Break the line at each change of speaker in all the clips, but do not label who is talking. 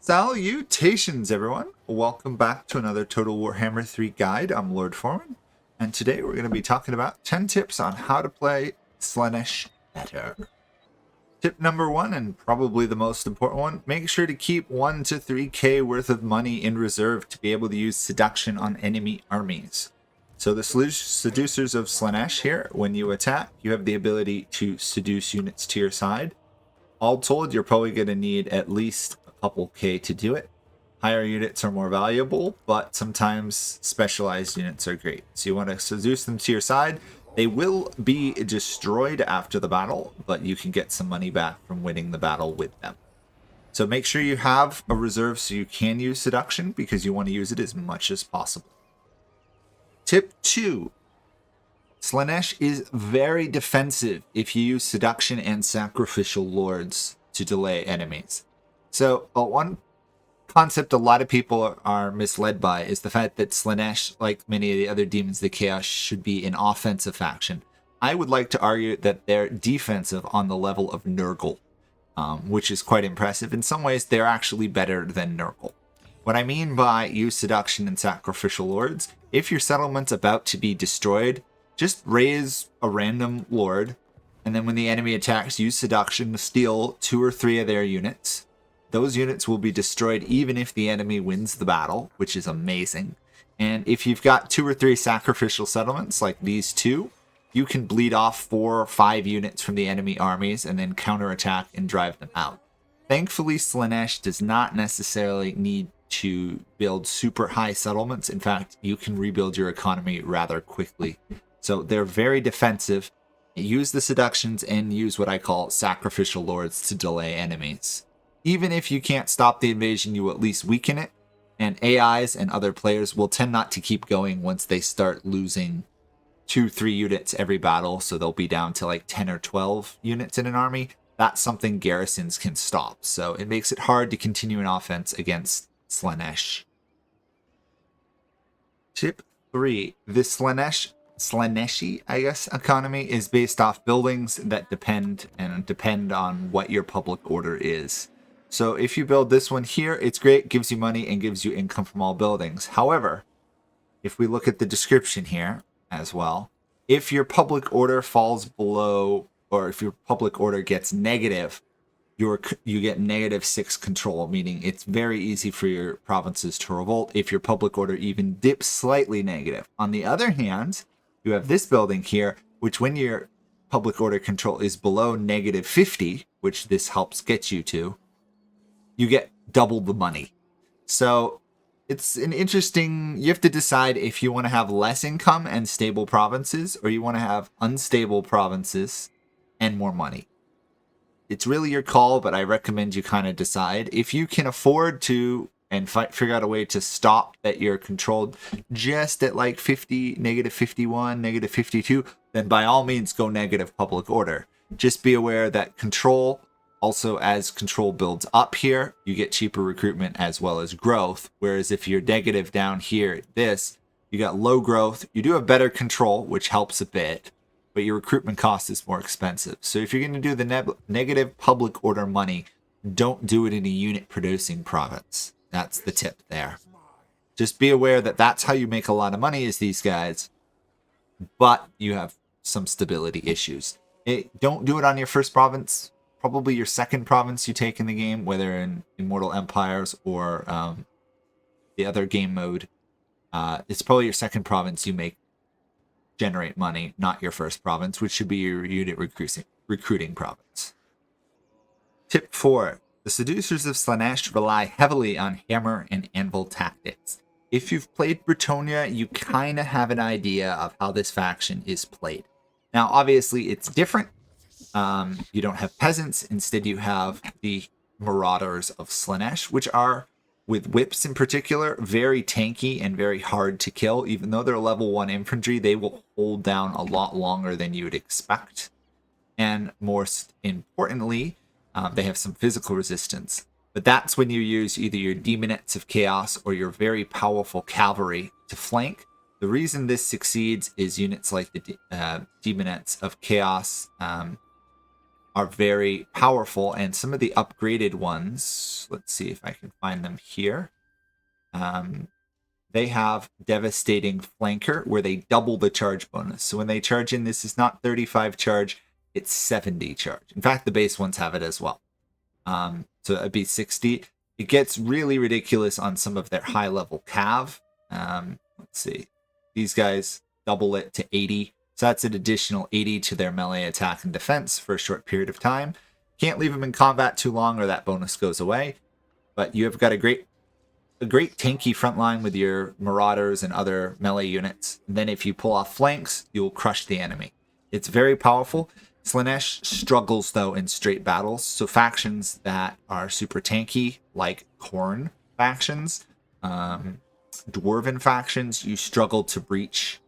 Salutations, everyone! Welcome back to another Total Warhammer 3 guide. I'm Lord Forwind, and today we're going to be talking about 10 tips on how to play Slaanesh Better. Tip number 1, and probably the most important one, make sure to keep 1 to 3k worth of money in reserve to be able to use seduction on enemy armies. So the seducers of Slaanesh here, when you attack, you have the ability to seduce units to your side. All told, you're probably going to need at least a couple K to do it. Higher units are more valuable, but sometimes specialized units are great. So you want to seduce them to your side. They will be destroyed after the battle, but you can get some money back from winning the battle with them. So make sure you have a reserve so you can use seduction, because you want to use it as much as possible. Tip 2. Slaanesh is very defensive if you use seduction and sacrificial lords to delay enemies. So one concept a lot of people are misled by is the fact that Slaanesh, like many of the other demons of the chaos, should be an offensive faction. I would like to argue that they're defensive on the level of Nurgle, which is quite impressive. In some ways, they're actually better than Nurgle. What I mean by use seduction and sacrificial lords, if your settlement's about to be destroyed, just raise a random lord, and then when the enemy attacks, use seduction to steal 2 or 3 of their units. Those units will be destroyed even if the enemy wins the battle, which is amazing. And if you've got 2 or 3 sacrificial settlements like these two, you can bleed off 4 or 5 units from the enemy armies and then counterattack and drive them out. Thankfully, Slaanesh does not necessarily need to build super high settlements. In fact, you can rebuild your economy rather quickly. So they're very defensive. Use the seductions and use what I call sacrificial lords to delay enemies. Even if you can't stop the invasion, you at least weaken it. And AIs and other players will tend not to keep going once they start losing 2-3 units every battle. So they'll be down to like 10 or 12 units in an army. That's something garrisons can stop. So it makes it hard to continue an offense against Slaanesh. Tip 3. The Slaaneshi, I guess, economy is based off buildings that depend on what your public order is. So if you build this one here, it's great, gives you money and gives you income from all buildings. However, if we look at the description here as well, if your public order falls below, or if your public order gets negative, you get -6 control, meaning it's very easy for your provinces to revolt if your public order even dips slightly negative. On the other hand, you have this building here, which when your public order control is below -50, which this helps get you to, you get double the money. So it's an interesting, you have to decide if you want to have less income and stable provinces, or you want to have unstable provinces and more money. It's really your call, but I recommend you kind of decide. If you can afford to and figure out a way to stop that you're controlled just at like 50, -51, -52, then by all means go negative public order. Just be aware that control, also as control builds up here, you get cheaper recruitment as well as growth. Whereas if you're negative down here, you got low growth. You do have better control, which helps a bit, but your recruitment cost is more expensive. So if you're going to do the negative public order money, don't do it in a unit producing province. That's the tip there. Just be aware that that's how you make a lot of money is these guys, but you have some stability issues. Don't do it on your first province. Probably your second province you take in the game, whether in Immortal Empires or the other game mode. It's probably your second province you generate money, not your first province, which should be your unit recruiting province. Tip 4. The seducers of Slaanesh rely heavily on hammer and anvil tactics. If you've played Bretonnia, you kind of have an idea of how this faction is played. Now, obviously, it's different. You don't have peasants. Instead, you have the marauders of Slaanesh, which are, with whips in particular, very tanky and very hard to kill. Even though they're level 1 infantry, they will hold down a lot longer than you would expect. And most importantly, they have some physical resistance. But that's when you use either your demonettes of chaos or your very powerful cavalry to flank. The reason this succeeds is units like the demonettes of chaos are very powerful, and some of the upgraded ones, let's see if I can find them here. They have devastating flanker, where they double the charge bonus. So when they charge in, this is not 35 charge, it's 70 charge. In fact, the base ones have it as well. So it'd be 60. It gets really ridiculous on some of their high level cav. Let's see. These guys double it to 80. So that's an additional 80 to their melee attack and defense for a short period of time. Can't leave them in combat too long or that bonus goes away. But you have got a great tanky front line with your marauders and other melee units. And then if you pull off flanks, you'll crush the enemy. It's very powerful. Slaanesh struggles, though, in straight battles. So factions that are super tanky, like Khorne factions, Dwarven factions, you struggle to breach.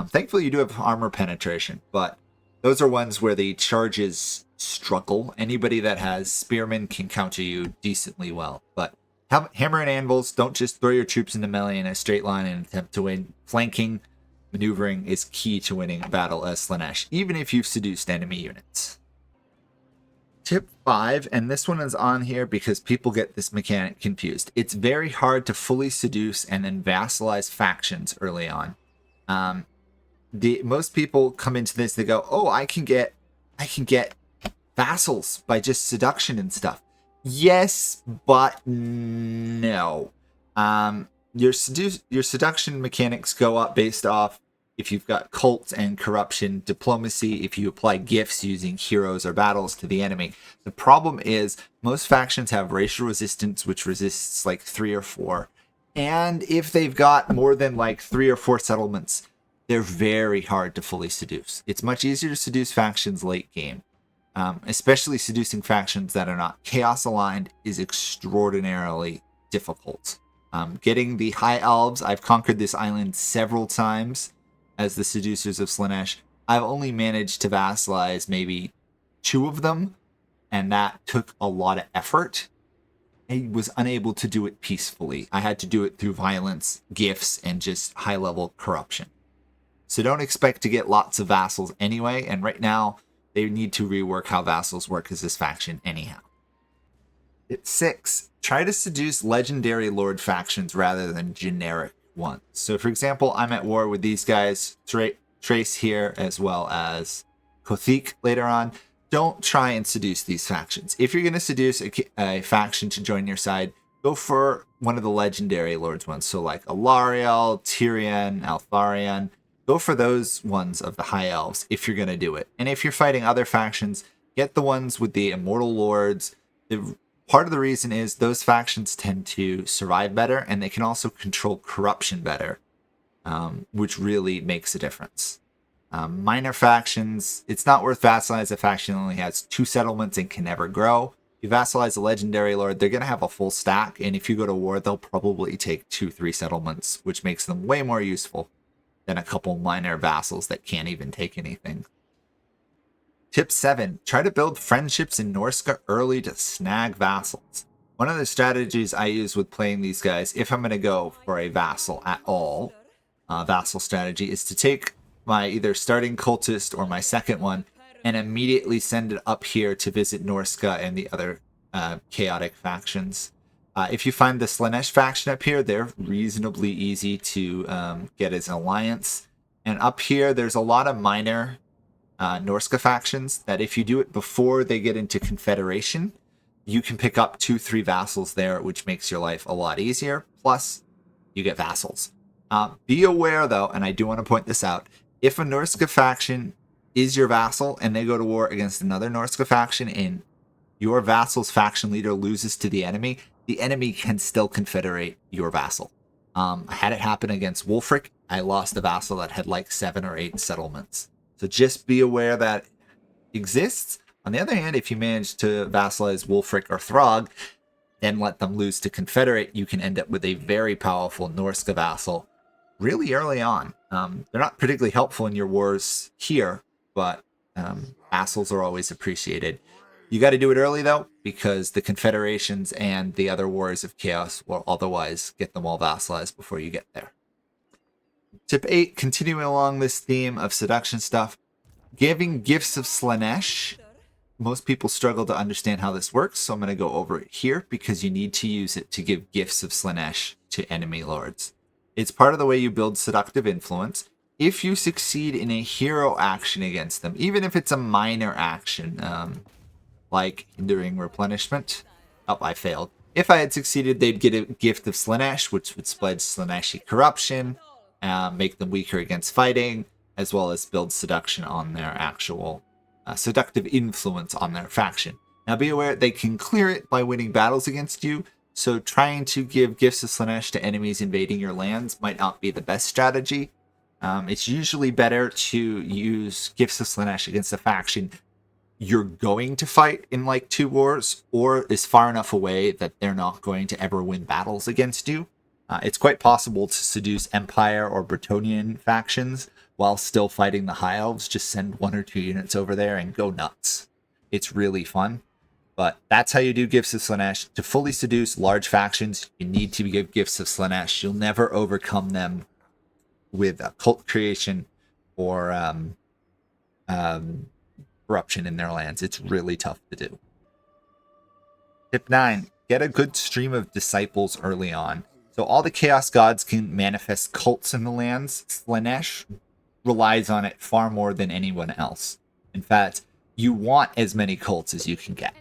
Thankfully, you do have armor penetration, but those are ones where the charges struggle. Anybody that has spearmen can counter you decently well. But hammer and anvils, don't just throw your troops into melee in a straight line and attempt to win. Flanking, maneuvering is key to winning a battle as Slaanesh, even if you've seduced enemy units. Tip 5, and this one is on here because people get this mechanic confused. It's very hard to fully seduce and then vassalize factions early on. Most people come into this, they go, oh, I can get vassals by just seduction and stuff. Yes, but no. Your seduction mechanics go up based off if you've got cult and corruption, diplomacy, if you apply gifts using heroes or battles to the enemy. The problem is most factions have racial resistance, which resists like 3 or 4. And if they've got more than like 3 or 4 settlements, they're very hard to fully seduce. It's much easier to seduce factions late game. Especially seducing factions that are not chaos aligned is extraordinarily difficult. Getting the high elves, I've conquered this island several times as the seducers of Slaanesh. I've only managed to vassalize maybe 2 of them, and that took a lot of effort. I was unable to do it peacefully. I had to do it through violence, gifts, and just high-level corruption. So don't expect to get lots of vassals anyway, and right now, they need to rework how vassals work as this faction anyhow. Tip 6. Try to seduce legendary lord factions rather than generic ones. So for example, I'm at war with these guys, Trace here, as well as Kothik later on. Don't try and seduce these factions. If you're going to seduce a faction to join your side, go for one of the legendary lords ones. So like Alariel, Tyrion, Altharion. Go for those ones of the high elves if you're going to do it. And if you're fighting other factions, get the ones with the immortal lords. Part of the reason is those factions tend to survive better, and they can also control corruption better, which really makes a difference. Minor factions, it's not worth vassalize a faction that only has 2 settlements and can never grow. If you vassalize a legendary lord, they're going to have a full stack, and if you go to war, they'll probably take 2-3 settlements, which makes them way more useful than a couple minor vassals that can't even take anything. Tip 7. Try to build friendships in Norsca early to snag vassals. One of the strategies I use with playing these guys, if I'm going to go for a vassal at all, vassal strategy, is to take my either starting cultist or my second one and immediately send it up here to visit Norsca and the other chaotic factions. If you find the Slaanesh faction up here, they're reasonably easy to get as an alliance. And up here, there's a lot of minor Norsca factions that if you do it before they get into Confederation, you can pick up 2-3 vassals there, which makes your life a lot easier. Plus, you get vassals. Be aware, though, and I do want to point this out, if a Norsca faction is your vassal and they go to war against another Norsca faction and your vassal's faction leader loses to the enemy can still confederate your vassal. I had it happen against Wulfric. I lost a vassal that had like 7 or 8 settlements. So just be aware that exists. On the other hand, if you manage to vassalize Wulfric or Throg, then let them lose to confederate, you can end up with a very powerful Norsca vassal really early on. They're not particularly helpful in your wars here, but vassals are always appreciated. You got to do it early, though, because the confederations and the other wars of chaos will otherwise get them all vassalized before you get there. Tip 8, continuing along this theme of seduction stuff, giving gifts of Slaanesh most people struggle to understand how this works, so I'm going to go over it here because you need to use it to give gifts of Slaanesh to enemy lords. It's part of the way you build seductive influence. If you succeed in a hero action against them, even if it's a minor action, like hindering replenishment. Oh, I failed. If I had succeeded, they'd get a gift of Slaanesh, which would spread Slaaneshi corruption, make them weaker against fighting, as well as build seduction on their actual seductive influence on their faction. Now be aware they can clear it by winning battles against you, so trying to give gifts of Slaanesh to enemies invading your lands might not be the best strategy. It's usually better to use gifts of Slaanesh against a faction you're going to fight in like 2 wars, or is far enough away that they're not going to ever win battles against you. It's quite possible to seduce Empire or Bretonnian factions while still fighting the High Elves. Just send 1 or 2 units over there and go nuts. It's really fun. But that's how you do Gifts of Slaanesh. To fully seduce large factions, you need to give Gifts of Slaanesh. You'll never overcome them with cult creation or corruption in their lands. It's really tough to do. Tip 9. Get a good stream of disciples early on. So all the Chaos Gods can manifest cults in the lands. Slaanesh relies on it far more than anyone else. In fact, you want as many cults as you can get.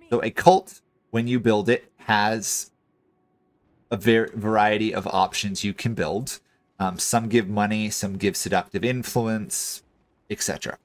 So a cult, when you build it, has a variety of options you can build. Some give money, some give seductive influence, etc.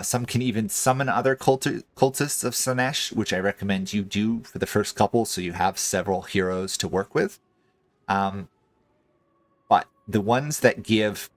Some can even summon other cultists of Slaanesh, which I recommend you do for the first couple, so you have several heroes to work with. But the ones that give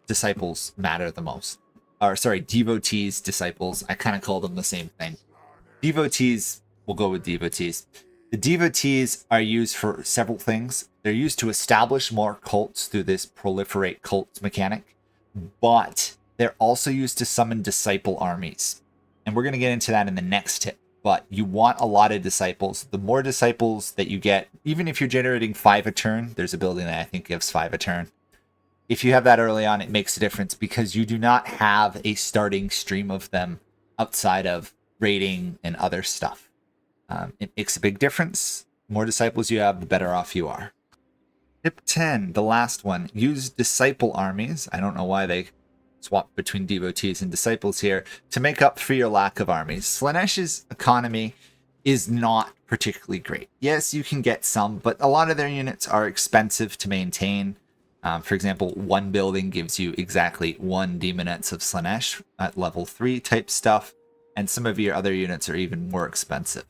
disciples matter the most. Or sorry, devotees, disciples. I kind of call them the same thing. Devotees, we'll go with devotees. The devotees are used for several things. They're used to establish more cults through this proliferate cults mechanic, but they're also used to summon disciple armies. And we're going to get into that in the next tip. But you want a lot of disciples. The more disciples that you get, even if you're generating 5 a turn, there's a building that I think gives 5 a turn. If you have that early on, it makes a difference because you do not have a starting stream of them outside of raiding and other stuff. It makes a big difference. The more disciples you have, the better off you are. Tip 10, the last one. Use disciple armies. I don't know why they swap between devotees and disciples here to make up for your lack of armies. Slaanesh's economy is not particularly great. Yes, you can get some, but a lot of their units are expensive to maintain. For example, 1 building gives you exactly 1 demonettes of Slaanesh at level 3 type stuff, and some of your other units are even more expensive.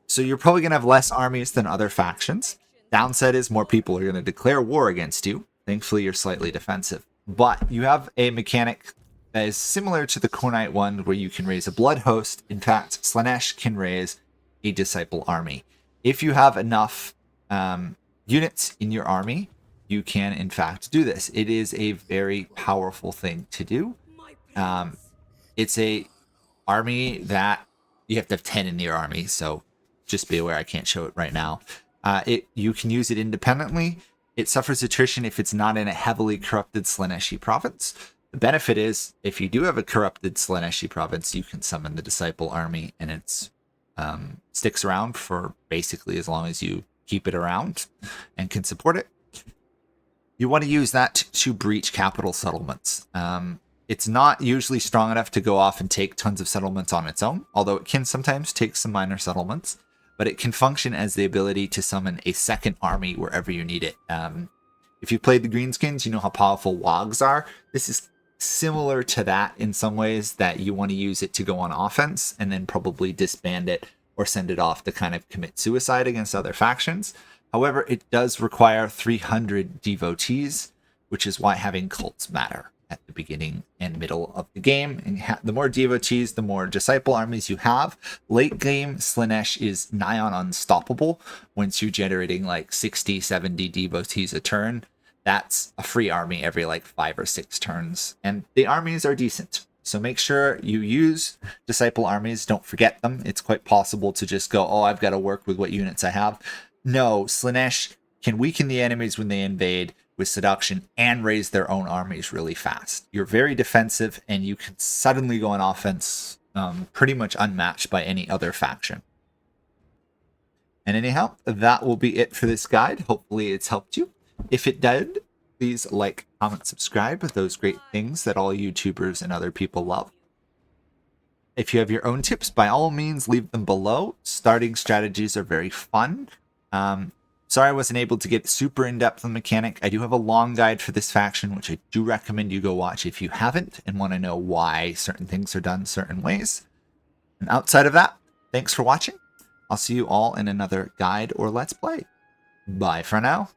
So you're probably going to have less armies than other factions. Downside is more people are going to declare war against you. Thankfully, you're slightly defensive. But you have a mechanic that is similar to the Khornite one where you can raise a blood host. In fact, Slaanesh can raise a disciple army. If you have enough units in your army, you can, in fact, do this. It is a very powerful thing to do. It's a army that you have to have 10 in your army, so just be aware I can't show it right now. You can use it independently. It suffers attrition if it's not in a heavily corrupted Slaaneshi province. The benefit is, if you do have a corrupted Slaaneshi province, you can summon the disciple army, and it sticks around for basically as long as you keep it around and can support it. You want to use that to breach capital settlements. It's not usually strong enough to go off and take tons of settlements on its own, although it can sometimes take some minor settlements. But it can function as the ability to summon a second army wherever you need it. If you played the Greenskins, you know how powerful Wogs are. This is similar to that in some ways, that you want to use it to go on offense and then probably disband it or send it off to kind of commit suicide against other factions. However, it does require 300 devotees, which is why having cults matter at the beginning and middle of the game. And the more devotees, the more disciple armies you have. Late game, Slaanesh is nigh on unstoppable. Once you're generating like 60, 70 devotees a turn, that's a free army every like 5 or 6 turns. And the armies are decent. So make sure you use disciple armies. Don't forget them. It's quite possible to just go, oh, I've got to work with what units I have. No, Slaanesh can weaken the enemies when they invade, with seduction and raise their own armies really fast. You're very defensive, and you can suddenly go on offense pretty much unmatched by any other faction. And anyhow, that will be it for this guide. Hopefully it's helped you. If it did, please like, comment, subscribe. Those great things that all YouTubers and other people love. If you have your own tips, by all means, leave them below. Starting strategies are very fun. Sorry I wasn't able to get super in-depth on mechanic. I do have a long guide for this faction, which I do recommend you go watch if you haven't and want to know why certain things are done certain ways. And outside of that, thanks for watching. I'll see you all in another guide or let's play. Bye for now.